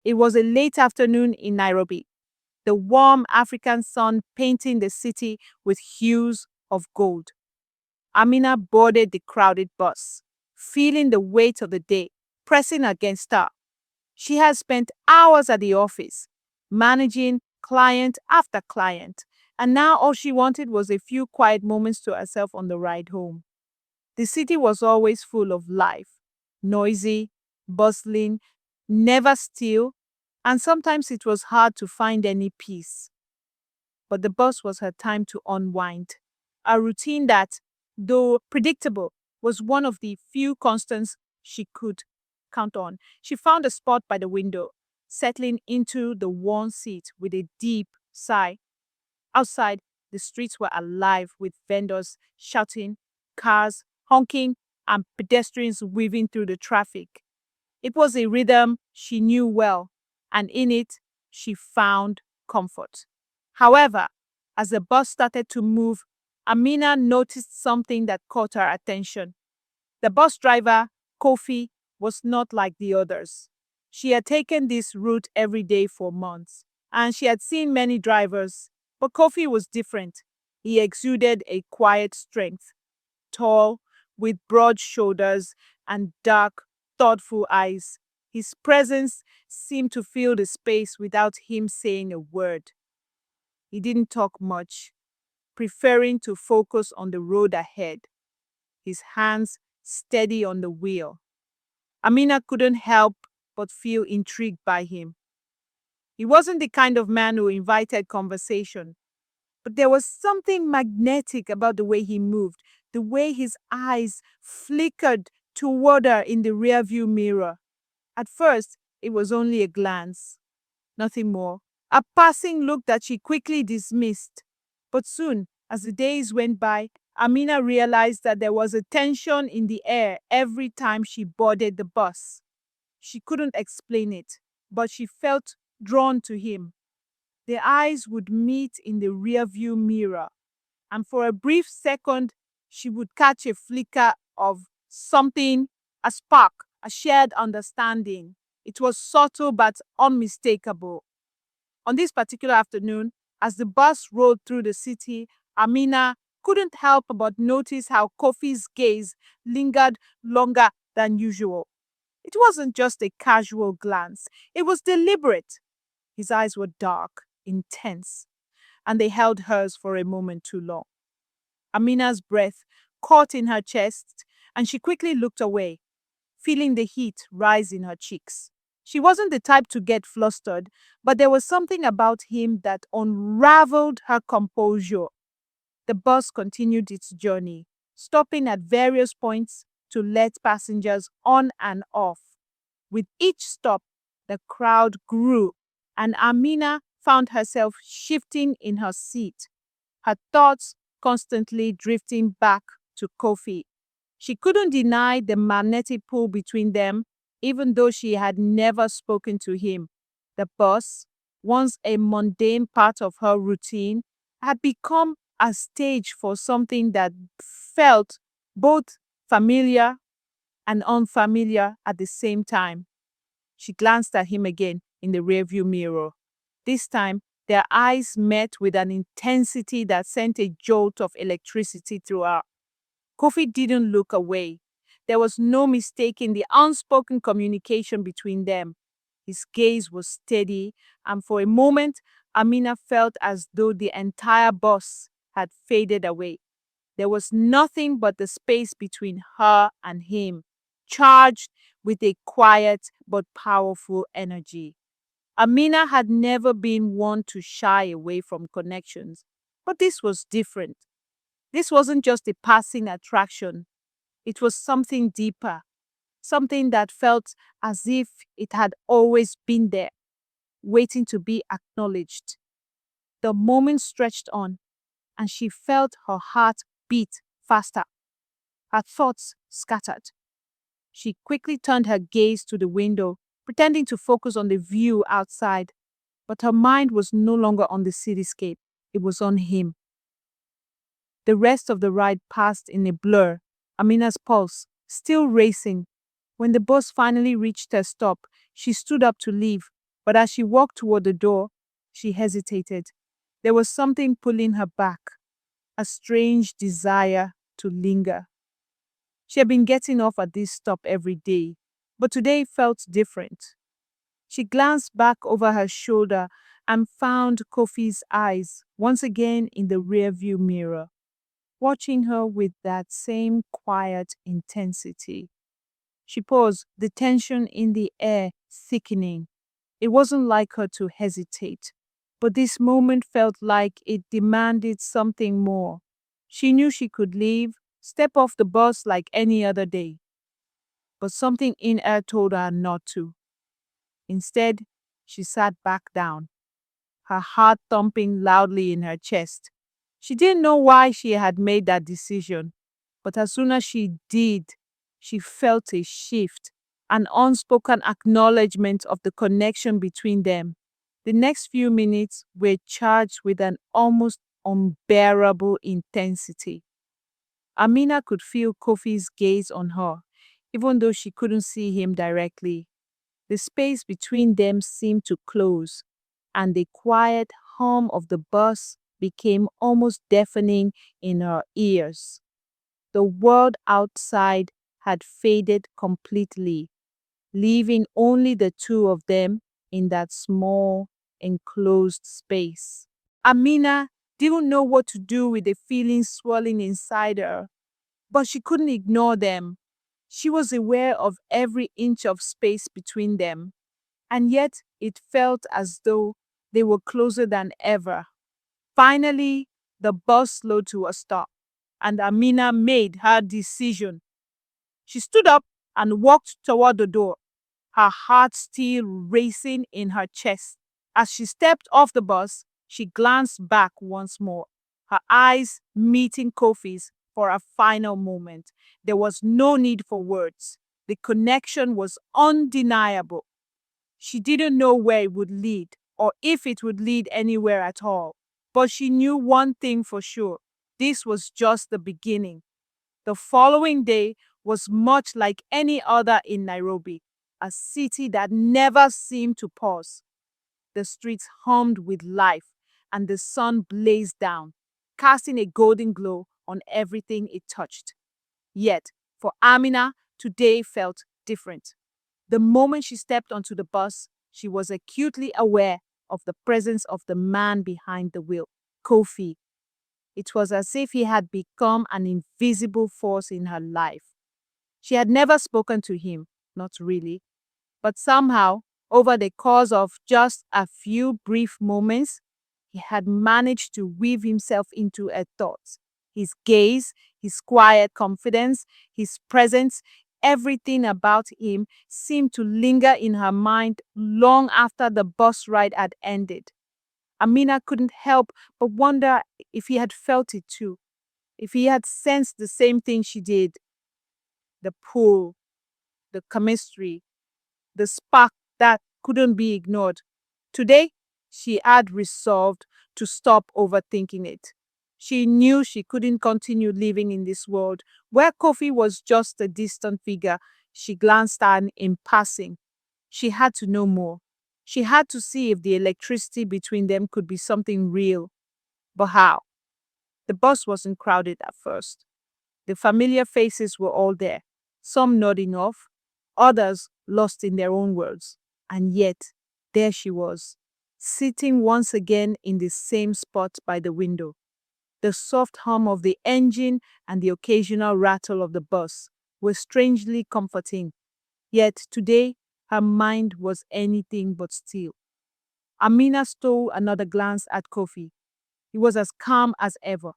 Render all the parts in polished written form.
It was a late afternoon in Nairobi, the warm African sun painting the city with hues of gold. Amina boarded the crowded bus, feeling the weight of the day pressing against her. She had spent hours at the office, managing client after client, and now all she wanted was a few quiet moments to herself on the ride home. The city was always full of life, noisy, bustling, never still, and sometimes it was hard to find any peace. But the bus was her time to unwind. A routine that, though predictable, was one of the few constants she could count on. She found a spot by the window, settling into the worn seat with a deep sigh. Outside, the streets were alive with vendors shouting, cars honking, and pedestrians weaving through the traffic. It was a rhythm she knew well, and in it, she found comfort. However, as the bus started to move, Amina noticed something that caught her attention. The bus driver, Kofi, was not like the others. She had taken this route every day for months, and she had seen many drivers, but Kofi was different. He exuded a quiet strength, tall, with broad shoulders and dark, thoughtful eyes. His presence seemed to fill the space without him saying a word. He didn't talk much, preferring to focus on the road ahead, his hands steady on the wheel. Amina couldn't help but feel intrigued by him. He wasn't the kind of man who invited conversation, but there was something magnetic about the way he moved, the way his eyes flickered toward her in the rearview mirror. At first, it was only a glance, nothing more, a passing look that she quickly dismissed. But soon, as the days went by, Amina realized that there was a tension in the air every time she boarded the bus. She couldn't explain it, but she felt drawn to him. Their eyes would meet in the rearview mirror, and for a brief second, she would catch a flicker of something, a spark, a shared understanding. It was subtle but unmistakable. On this particular afternoon, as the bus rolled through the city, Amina couldn't help but notice how Kofi's gaze lingered longer than usual. It wasn't just a casual glance, it was deliberate. His eyes were dark, intense, and they held hers for a moment too long. Amina's breath caught in her chest, and she quickly looked away, feeling the heat rise in her cheeks. She wasn't the type to get flustered, but there was something about him that unraveled her composure. The bus continued its journey, stopping at various points to let passengers on and off. With each stop, the crowd grew, and Amina found herself shifting in her seat, her thoughts constantly drifting back to Kofi. She couldn't deny the magnetic pull between them, even though she had never spoken to him. The bus, once a mundane part of her routine, had become a stage for something that felt both familiar and unfamiliar at the same time. She glanced at him again in the rearview mirror. This time, their eyes met with an intensity that sent a jolt of electricity through her. Kofi didn't look away. There was no mistaking the unspoken communication between them. His gaze was steady, and for a moment, Amina felt as though the entire bus had faded away. There was nothing but the space between her and him, charged with a quiet but powerful energy. Amina had never been one to shy away from connections, but this was different. This wasn't just a passing attraction, it was something deeper, something that felt as if it had always been there, waiting to be acknowledged. The moment stretched on, and she felt her heart beat faster. Her thoughts scattered. She quickly turned her gaze to the window, pretending to focus on the view outside. But her mind was no longer on the cityscape, it was on him. The rest of the ride passed in a blur, Amina's pulse still racing. When the bus finally reached her stop, she stood up to leave, But as she walked toward the door, she hesitated. There was something pulling her back, a strange desire to linger. She had been getting off at this stop every day, but today felt different. She glanced back over her shoulder and found Kofi's eyes once again in the rearview mirror, watching her with that same quiet intensity. She paused, the tension in the air thickening. It wasn't like her to hesitate, but this moment felt like it demanded something more. She knew she could leave, step off the bus like any other day, but something in her told her not to. Instead, she sat back down, her heart thumping loudly in her chest. She didn't know why she had made that decision, but as soon as she did, she felt a shift, an unspoken acknowledgement of the connection between them. The next few minutes were charged with an almost unbearable intensity. Amina could feel Kofi's gaze on her, even though she couldn't see him directly. The space between them seemed to close, and the quiet hum of the bus became almost deafening in her ears. The world outside had faded completely, leaving only the two of them in that small, enclosed space. Amina didn't know what to do with the feelings swirling inside her, but she couldn't ignore them. She was aware of every inch of space between them, and yet it felt as though they were closer than ever. Finally, the bus slowed to a stop, and Amina made her decision. She stood up and walked toward the door, her heart still racing in her chest. As she stepped off the bus, she glanced back once more, her eyes meeting Kofi's for a final moment. There was no need for words. The connection was undeniable. She didn't know where it would lead, or if it would lead anywhere at all. But she knew one thing for sure. This was just the beginning. The following day was much like any other in Nairobi, a city that never seemed to pause. The streets hummed with life, and the sun blazed down, casting a golden glow on everything it touched. Yet, for Amina, today felt different. The moment she stepped onto the bus, she was acutely aware of the presence of the man behind the wheel, Kofi. It was as if he had become an invisible force in her life. She had never spoken to him, not really, but somehow, over the course of just a few brief moments, he had managed to weave himself into her thoughts. His gaze, his quiet confidence, his presence, everything about him seemed to linger in her mind long after the bus ride had ended. Amina couldn't help but wonder if he had felt it too, if he had sensed the same thing she did. The pull, the chemistry, the spark that couldn't be ignored. Today, she had resolved to stop overthinking it. She knew she couldn't continue living in this world where Kofi was just a distant figure she glanced at in passing. She had to know more. She had to see if the electricity between them could be something real. But how? The bus wasn't crowded at first. The familiar faces were all there, some nodding off, others lost in their own words. And yet, there she was, sitting once again in the same spot by the window. The soft hum of the engine and the occasional rattle of the bus were strangely comforting. Yet today, her mind was anything but still. Amina stole another glance at Kofi. He was as calm as ever,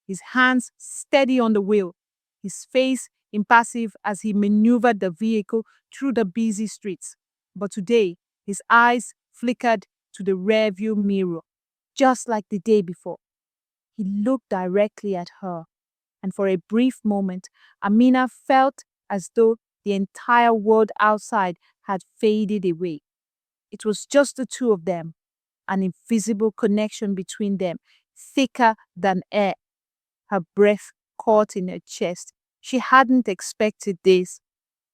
his hands steady on the wheel, his face impassive as he maneuvered the vehicle through the busy streets. But today, his eyes flickered to the rearview mirror, just like the day before. He looked directly at her, and for a brief moment, Amina felt as though the entire world outside had faded away. It was just the two of them, an invisible connection between them, thicker than air. Her breath caught in her chest. She hadn't expected this.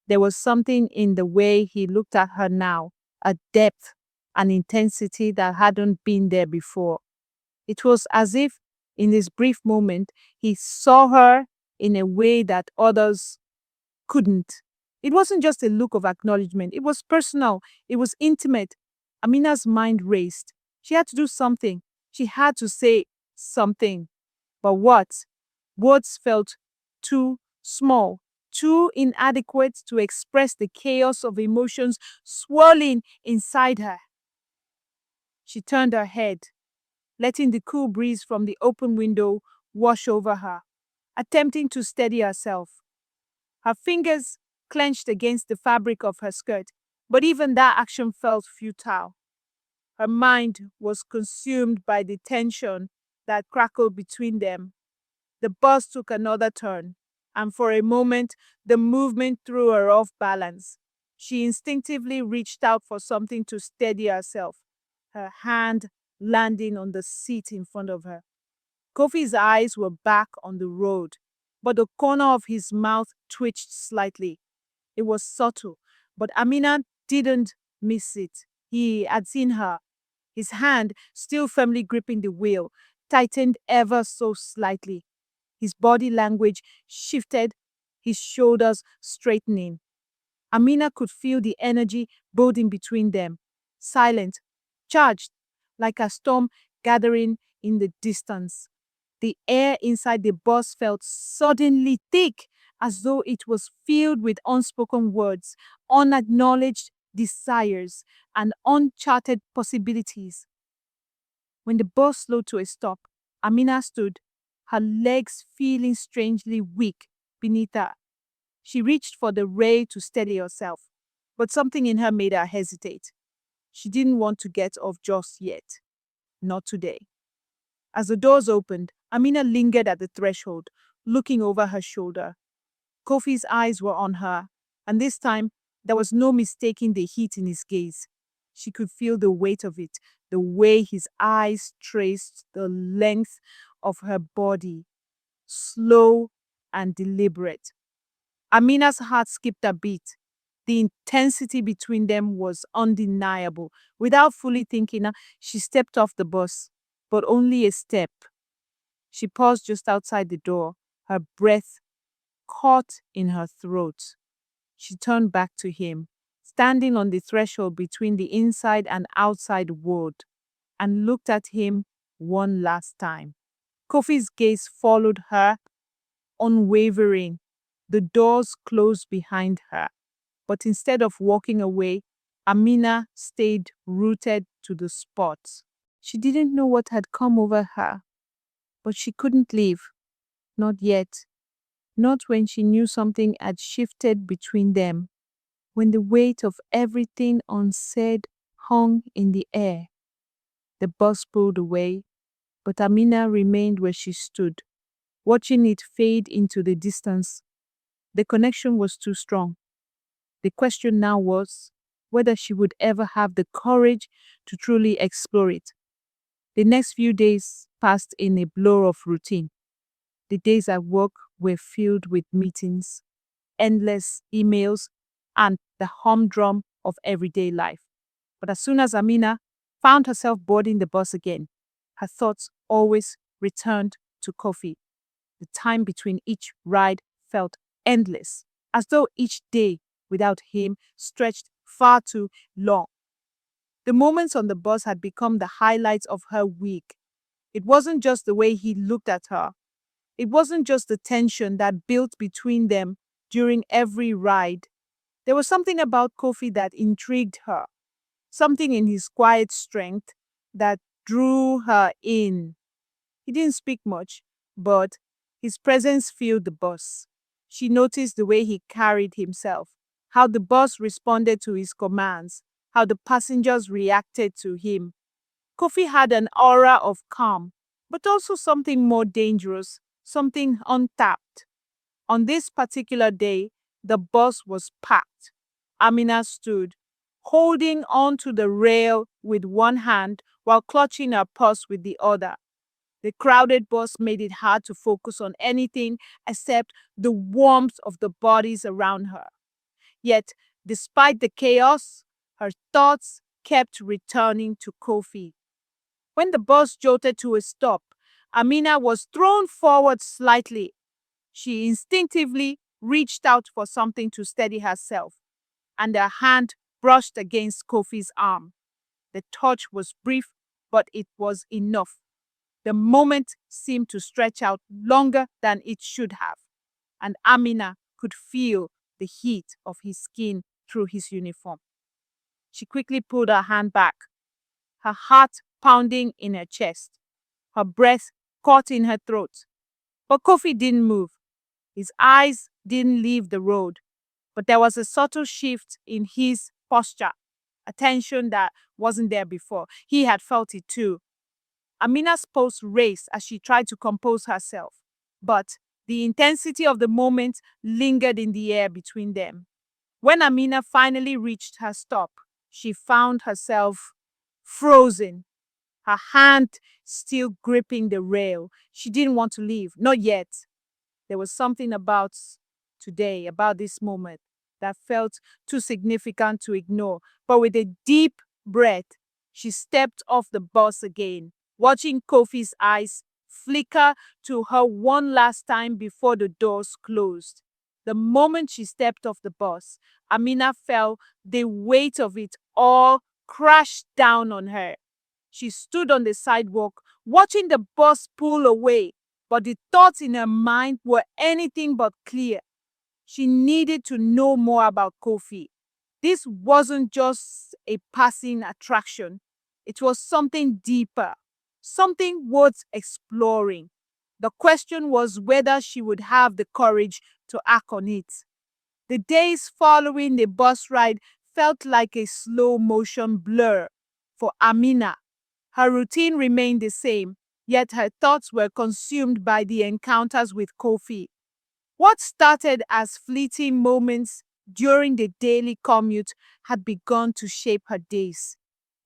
There was something in the way he looked at her now, a depth, an intensity that hadn't been there before. It was as if, in this brief moment, he saw her in a way that others couldn't. It wasn't just a look of acknowledgement, it was personal, it was intimate. Amina's mind raced. She had to do something. She had to say something. But what? Words felt too small, too inadequate to express the chaos of emotions swirling inside her. She turned her head, letting the cool breeze from the open window wash over her, attempting to steady herself. Her fingers clenched against the fabric of her skirt, but even that action felt futile. Her mind was consumed by the tension that crackled between them. The bus took another turn, and for a moment, the movement threw her off balance. She instinctively reached out for something to steady herself, her hand landing on the seat in front of her. Kofi's eyes were back on the road, but the corner of his mouth twitched slightly. It was subtle, but Amina didn't miss it. He had seen her. His hand, still firmly gripping the wheel, tightened ever so slightly. His body language shifted, his shoulders straightening. Amina could feel the energy building between them, silent, charged, like a storm gathering in the distance. The air inside the bus felt suddenly thick, as though it was filled with unspoken words, unacknowledged desires, and uncharted possibilities. When the bus slowed to a stop, Amina stood, her legs feeling strangely weak beneath her. She reached for the rail to steady herself, but something in her made her hesitate. She didn't want to get off just yet. Not today. As the doors opened, Amina lingered at the threshold, looking over her shoulder. Kofi's eyes were on her, and this time there was no mistaking the heat in his gaze. She could feel the weight of it, the way his eyes traced the length of her body, slow and deliberate. Amina's heart skipped a beat. The intensity between them was undeniable. Without fully thinking, she stepped off the bus, but only a step. She paused just outside the door, her breath caught in her throat. She turned back to him, standing on the threshold between the inside and outside world, and looked at him one last time. Kofi's gaze followed her, unwavering. The doors closed behind her, but instead of walking away, Amina stayed rooted to the spot. She didn't know what had come over her, but she couldn't leave. Not yet. Not when she knew something had shifted between them, when the weight of everything unsaid hung in the air. The bus pulled away, but Amina remained where she stood, watching it fade into the distance. The connection was too strong. The question now was whether she would ever have the courage to truly explore it. The next few days passed in a blur of routine. The days at work were filled with meetings, endless emails, and the humdrum of everyday life. But as soon as Amina found herself boarding the bus again, her thoughts always returned to Kofi. The time between each ride felt endless, as though each day without him stretched far too long. The moments on the bus had become the highlights of her week. It wasn't just the way he looked at her. It wasn't just the tension that built between them during every ride. There was something about Kofi that intrigued her, something in his quiet strength that drew her in. He didn't speak much, but his presence filled the bus. She noticed the way he carried himself, how the bus responded to his commands, how the passengers reacted to him. Kofi had an aura of calm, but also something more dangerous, something untapped. On this particular day, the bus was packed. Amina stood, holding on to the rail with one hand while clutching her purse with the other. The crowded bus made it hard to focus on anything except the warmth of the bodies around her. Yet, despite the chaos, her thoughts kept returning to Kofi. When the bus jolted to a stop, Amina was thrown forward slightly. She instinctively reached out for something to steady herself, and her hand brushed against Kofi's arm. The touch was brief, but it was enough. The moment seemed to stretch out longer than it should have, and Amina could feel the heat of his skin through his uniform. She quickly pulled her hand back, her heart pounding in her chest, her breath caught in her throat. But Kofi didn't move. His eyes didn't leave the road, but there was a subtle shift in his posture, a tension that wasn't there before. He had felt it too. Amina's pulse raced as she tried to compose herself, but the intensity of the moment lingered in the air between them. When Amina finally reached her stop, she found herself frozen, her hand still gripping the rail. She didn't want to leave, not yet. There was something about today, about this moment, that felt too significant to ignore. But with a deep breath, she stepped off the bus again, watching Kofi's eyes flicker to her one last time before the doors closed. The moment she stepped off the bus, Amina felt the weight of it all crash down on her. She stood on the sidewalk, watching the bus pull away, but the thoughts in her mind were anything but clear. She needed to know more about Kofi. This wasn't just a passing attraction, it was something deeper, something worth exploring. The question was whether she would have the courage to act on it. The days following the bus ride felt like a slow motion blur for Amina. Her routine remained the same, yet her thoughts were consumed by the encounters with Kofi. What started as fleeting moments during the daily commute had begun to shape her days.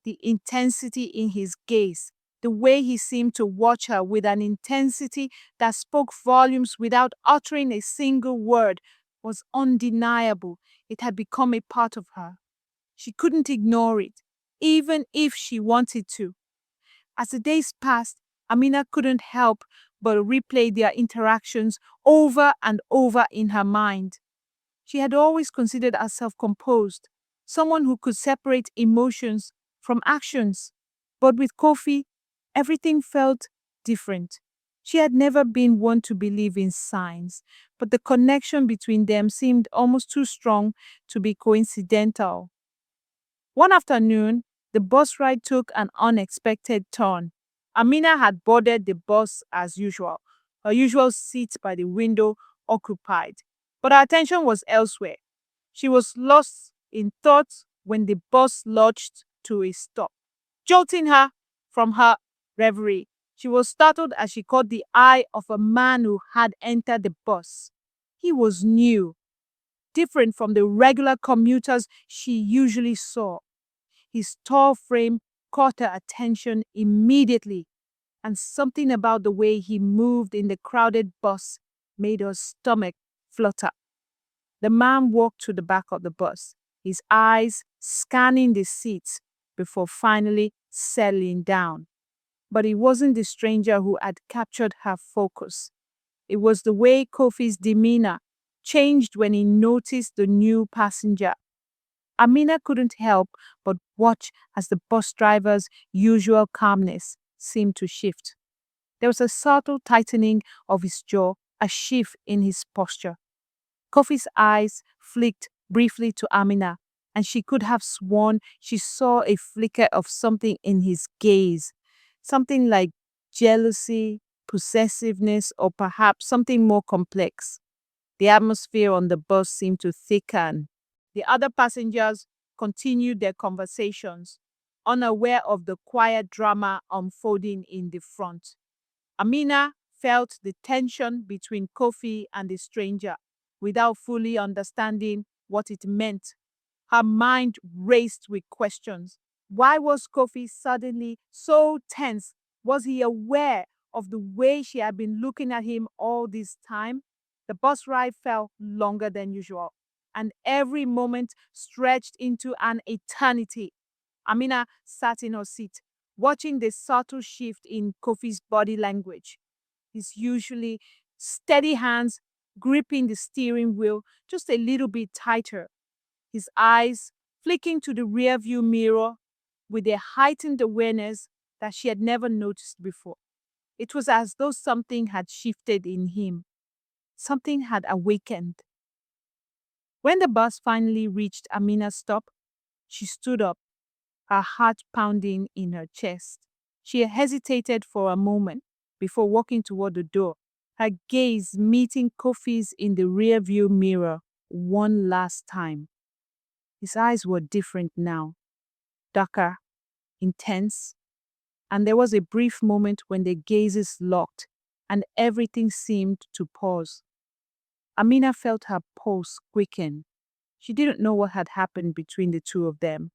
The intensity in his gaze, the way he seemed to watch her with an intensity that spoke volumes without uttering a single word, was undeniable. It had become a part of her. She couldn't ignore it, even if she wanted to. As the days passed, Amina couldn't help but replay their interactions over and over in her mind. She had always considered herself composed, someone who could separate emotions from actions. But with Kofi, everything felt different. She had never been one to believe in signs, but the connection between them seemed almost too strong to be coincidental. One afternoon, the bus ride took an unexpected turn. Amina had boarded the bus as usual, her usual seat by the window occupied, but her attention was elsewhere. She was lost in thought when the bus lurched to a stop, jolting her from her reverie. She was startled as she caught the eye of a man who had entered the bus. He was new, different from the regular commuters she usually saw. His tall frame caught her attention immediately, and something about the way he moved in the crowded bus made her stomach flutter. The man walked to the back of the bus, his eyes scanning the seats before finally settling down. But it wasn't the stranger who had captured her focus. It was the way Kofi's demeanor changed when he noticed the new passenger. Amina couldn't help but watch as the bus driver's usual calmness seemed to shift. There was a subtle tightening of his jaw, a shift in his posture. Kofi's eyes flicked briefly to Amina, and she could have sworn she saw a flicker of something in his gaze, something like jealousy, possessiveness, or perhaps something more complex. The atmosphere on the bus seemed to thicken. The other passengers continued their conversations, unaware of the quiet drama unfolding in the front. Amina felt the tension between Kofi and the stranger without fully understanding what it meant. Her mind raced with questions. Why was Kofi suddenly so tense? Was he aware of the way she had been looking at him all this time? The bus ride felt longer than usual, and every moment stretched into an eternity. Amina sat in her seat, watching the subtle shift in Kofi's body language. His usually steady hands gripping the steering wheel just a little bit tighter, his eyes flicking to the rearview mirror with a heightened awareness that she had never noticed before. It was as though something had shifted in him, something had awakened. When the bus finally reached Amina's stop, she stood up, her heart pounding in her chest. She hesitated for a moment before walking toward the door, her gaze meeting Kofi's in the rearview mirror one last time. His eyes were different now, darker, intense, and there was a brief moment when their gazes locked and everything seemed to pause. Amina felt her pulse quicken. She didn't know what had happened between the two of them,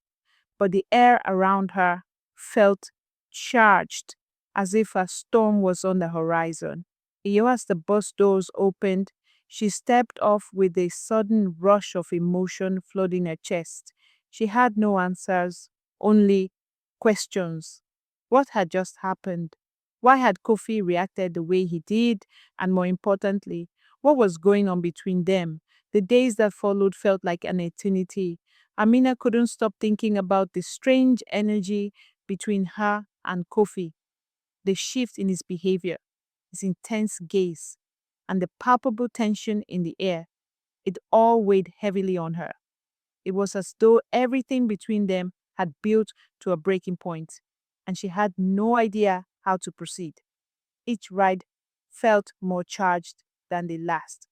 but the air around her felt charged, as if a storm was on the horizon. As the bus doors opened, she stepped off with a sudden rush of emotion flooding her chest. She had no answers, only questions. What had just happened? Why had Kofi reacted the way he did? And more importantly, what was going on between them? The days that followed felt like an eternity. Amina couldn't stop thinking about the strange energy between her and Kofi, the shift in his behavior, his intense gaze, and the palpable tension in the air. It all weighed heavily on her. It was as though everything between them had built to a breaking point, and she had no idea how to proceed. Each ride felt more charged than the last.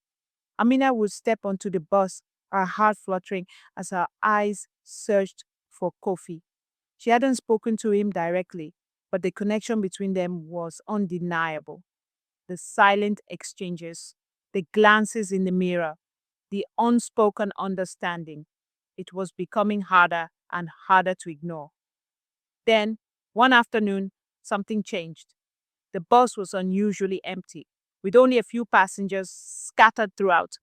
Amina would step onto the bus, her heart fluttering as her eyes searched for Kofi. She hadn't spoken to him directly, but the connection between them was undeniable. The silent exchanges, the glances in the mirror, the unspoken understanding. It was becoming harder and harder to ignore. Then, one afternoon, something changed. The bus was unusually empty, with only a few passengers scattered throughout.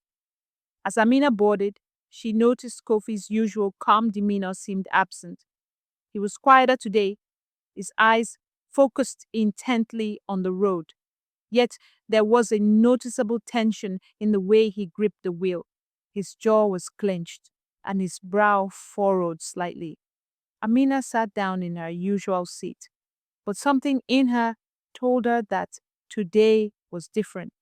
As Amina boarded, she noticed Kofi's usual calm demeanor seemed absent. He was quieter today, his eyes focused intently on the road. Yet there was a noticeable tension in the way he gripped the wheel. His jaw was clenched and his brow furrowed slightly. Amina sat down in her usual seat, but something in her told her that today was different.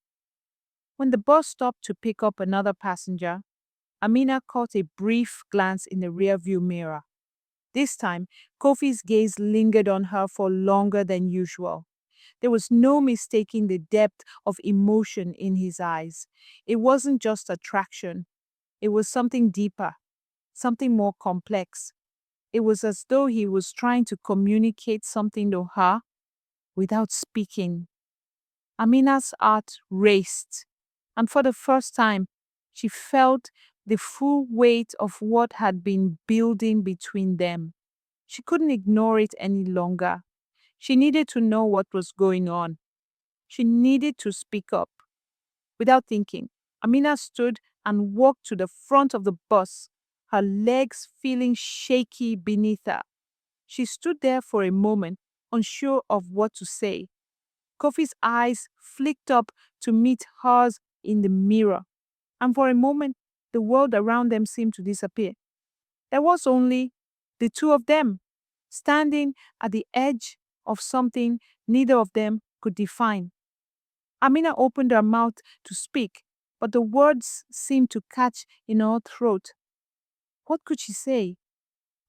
When the bus stopped to pick up another passenger, Amina caught a brief glance in the rearview mirror. This time, Kofi's gaze lingered on her for longer than usual. There was no mistaking the depth of emotion in his eyes. It wasn't just attraction, it was something deeper, something more complex. It was as though he was trying to communicate something to her without speaking. Amina's heart raced, and for the first time, she felt the full weight of what had been building between them. She couldn't ignore it any longer. She needed to know what was going on. She needed to speak up. Without thinking, Amina stood and walked to the front of the bus, her legs feeling shaky beneath her. She stood there for a moment, unsure of what to say. Kofi's eyes flicked up to meet hers in the mirror, and for a moment, the world around them seemed to disappear. There was only the two of them, standing at the edge of something neither of them could define. Amina opened her mouth to speak, but the words seemed to catch in her throat. What could she say?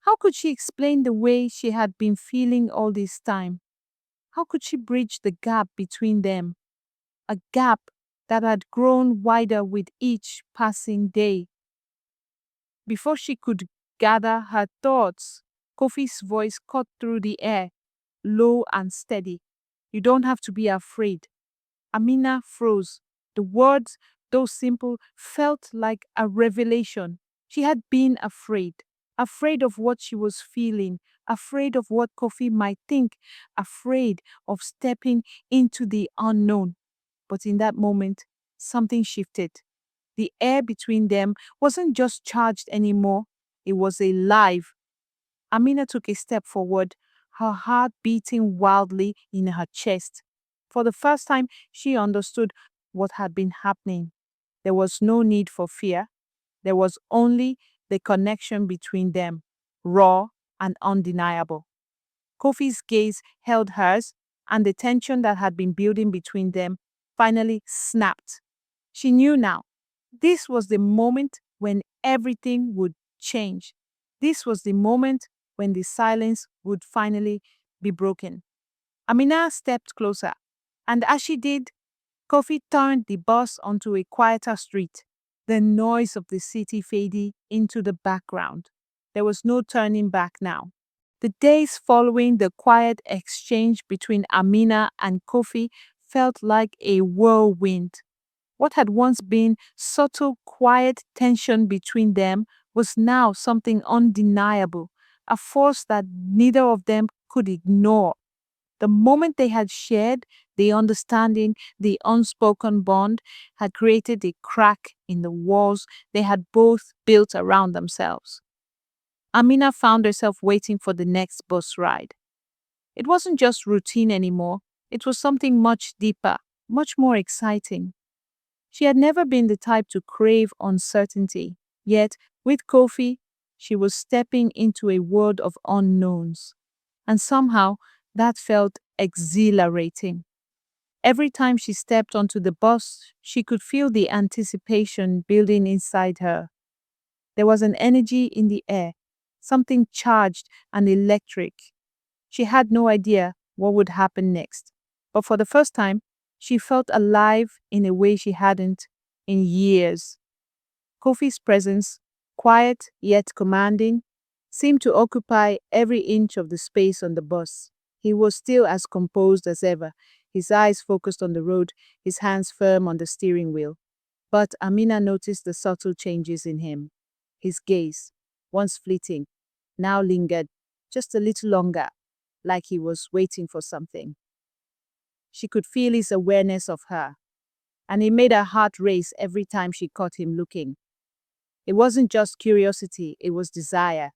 How could she explain the way she had been feeling all this time? How could she bridge the gap between them? A gap that had grown wider with each passing day. Before she could gather her thoughts, Kofi's voice cut through the air, low and steady. You don't have to be afraid. Amina froze. The words, though simple, felt like a revelation. She had been afraid. Afraid of what she was feeling, afraid of what Kofi might think, afraid of stepping into the unknown. But in that moment, something shifted. The air between them wasn't just charged anymore, it was alive. Amina took a step forward, her heart beating wildly in her chest. For the first time, she understood what had been happening. There was no need for fear. There was only the connection between them, raw and undeniable. Kofi's gaze held hers, and the tension that had been building between them finally snapped. She knew now. This was the moment when everything would change. This was the moment when the silence would finally be broken. Amina stepped closer, and as she did, Kofi turned the bus onto a quieter street, the noise of the city fading into the background. There was no turning back now. The days following the quiet exchange between Amina and Kofi felt like a whirlwind. What had once been subtle, quiet tension between them was now something undeniable, a force that neither of them could ignore. The moment they had shared, the understanding, the unspoken bond had created a crack in the walls they had both built around themselves. Amina found herself waiting for the next bus ride. It wasn't just routine anymore, it was something much deeper, much more exciting. She had never been the type to crave uncertainty, yet, with Kofi, she was stepping into a world of unknowns. And somehow, that felt exhilarating. Every time she stepped onto the bus, she could feel the anticipation building inside her. There was an energy in the air, something charged and electric. She had no idea what would happen next. But for the first time, she felt alive in a way she hadn't in years. Kofi's presence, quiet yet commanding, seemed to occupy every inch of the space on the bus. He was still as composed as ever, his eyes focused on the road, his hands firm on the steering wheel. But Amina noticed the subtle changes in him. His gaze, once fleeting, now lingered just a little longer, like he was waiting for something. She could feel his awareness of her, and it made her heart race every time she caught him looking. It wasn't just curiosity, it was desire.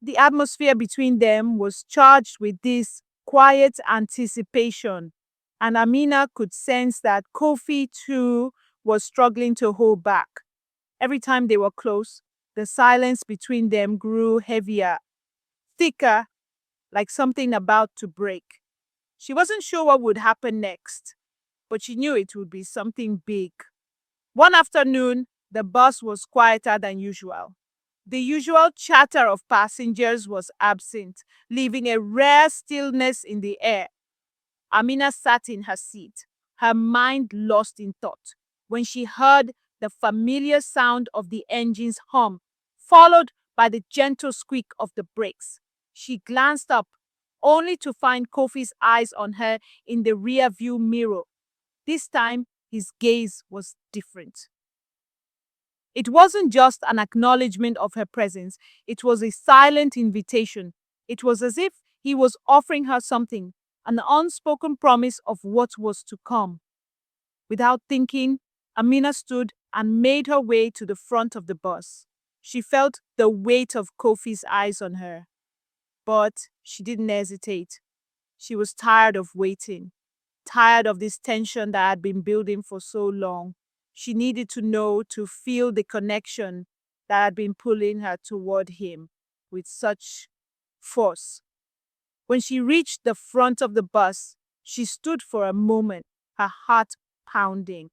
The atmosphere between them was charged with this quiet anticipation, and Amina could sense that Kofi too was struggling to hold back. Every time they were close, the silence between them grew heavier, thicker, like something about to break. She wasn't sure what would happen next, but she knew it would be something big. One afternoon, the bus was quieter than usual. The usual chatter of passengers was absent, leaving a rare stillness in the air. Amina sat in her seat, her mind lost in thought, when she heard the familiar sound of the engine's hum, followed by the gentle squeak of the brakes. She glanced up, only to find Kofi's eyes on her in the rear view mirror. This time, his gaze was different. It wasn't just an acknowledgement of her presence, it was a silent invitation. It was as if he was offering her something, an unspoken promise of what was to come. Without thinking, Amina stood and made her way to the front of the bus. She felt the weight of Kofi's eyes on her, but she didn't hesitate. She was tired of waiting, tired of this tension that had been building for so long. She needed to know, to feel the connection that had been pulling her toward him with such force. When she reached the front of the bus, she stood for a moment, her heart pounding.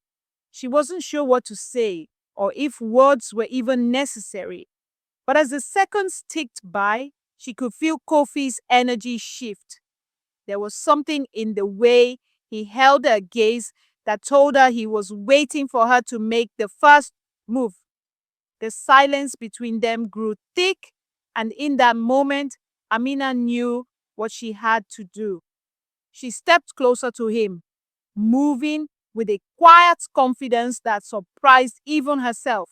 She wasn't sure what to say or if words were even necessary. But as the seconds ticked by, she could feel Kofi's energy shift. There was something in the way he held her gaze that told her he was waiting for her to make the first move. The silence between them grew thick, and in that moment, Amina knew what she had to do. She stepped closer to him, moving with a quiet confidence that surprised even herself.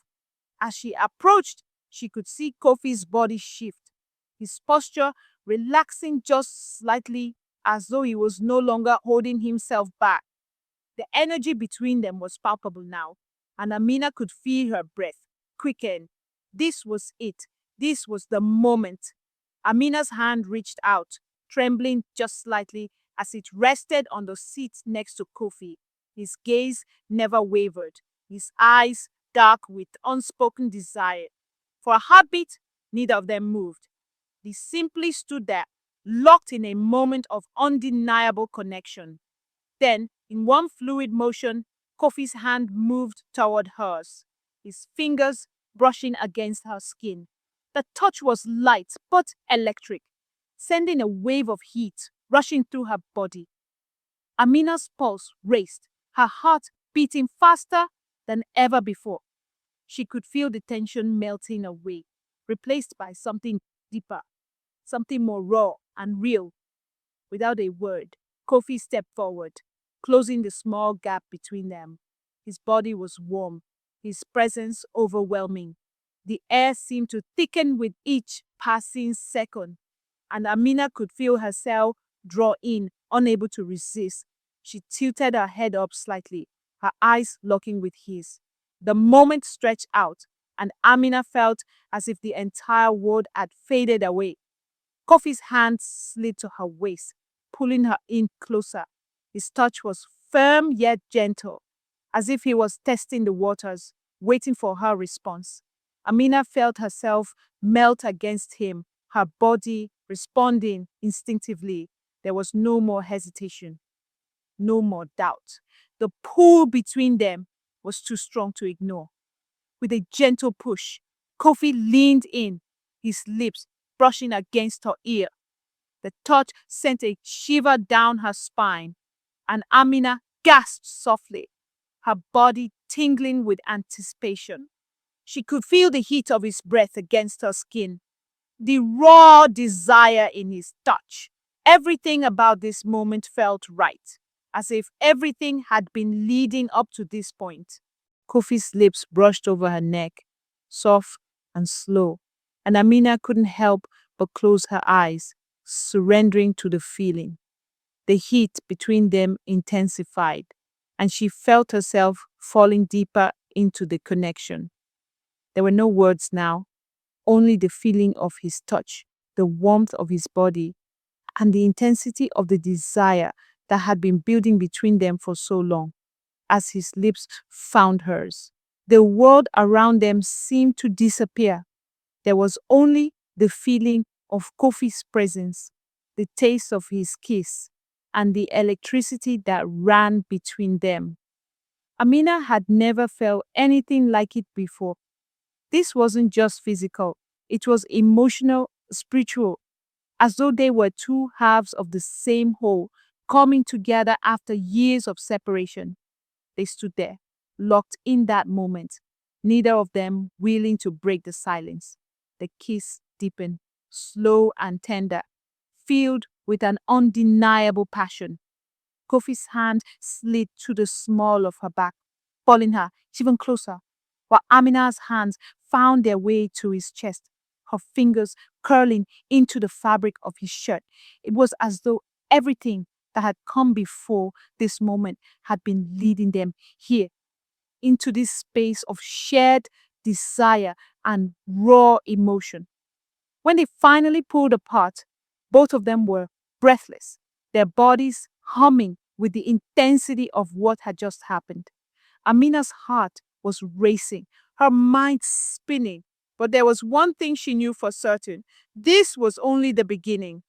As she approached, she could see Kofi's body shift, his posture relaxing just slightly as though he was no longer holding himself back. The energy between them was palpable now, and Amina could feel her breath quicken. This was it. This was the moment. Amina's hand reached out, trembling just slightly as it rested on the seat next to Kofi. His gaze never wavered, his eyes dark with unspoken desire. For a heartbeat, neither of them moved. They simply stood there, locked in a moment of undeniable connection. Then, in one fluid motion, Kofi's hand moved toward hers, his fingers brushing against her skin. The touch was light but electric, sending a wave of heat rushing through her body. Amina's pulse raced, her heart beating faster than ever before. She could feel the tension melting away, replaced by something deeper, something more raw and real. Without a word, Kofi stepped forward, closing the small gap between them. His body was warm, his presence overwhelming. The air seemed to thicken with each passing second, and Amina could feel herself draw in, unable to resist. She tilted her head up slightly, her eyes locking with his. The moment stretched out, and Amina felt as if the entire world had faded away. Kofi's hand slid to her waist, pulling her in closer. His touch was firm yet gentle, as if he was testing the waters, waiting for her response. Amina felt herself melt against him, her body responding instinctively. There was no more hesitation, no more doubt. The pull between them was too strong to ignore. With a gentle push, Kofi leaned in, his lips brushing against her ear. The touch sent a shiver down her spine, and Amina gasped softly, her body tingling with anticipation. She could feel the heat of his breath against her skin, the raw desire in his touch. Everything about this moment felt right, as if everything had been leading up to this point. Kofi's lips brushed over her neck, soft and slow, and Amina couldn't help but close her eyes, surrendering to the feeling. The heat between them intensified, and she felt herself falling deeper into the connection. There were no words now, only the feeling of his touch, the warmth of his body, and the intensity of the desire that had been building between them for so long. As his lips found hers, the world around them seemed to disappear. There was only the feeling of Kofi's presence, the taste of his kiss, and the electricity that ran between them. Amina had never felt anything like it before. This wasn't just physical, it was emotional, spiritual, as though they were two halves of the same whole, coming together after years of separation. They stood there, locked in that moment, neither of them willing to break the silence. The kiss deepened, slow and tender, filled with an undeniable passion. Kofi's hand slid to the small of her back, pulling her even closer, while Amina's hands found their way to his chest, her fingers curling into the fabric of his shirt. It was as though everything that had come before this moment had been leading them here, into this space of shared desire and raw emotion. When they finally pulled apart, both of them were breathless, their bodies humming with the intensity of what had just happened. Amina's heart was racing, her mind spinning. But there was one thing she knew for certain. This was only the beginning.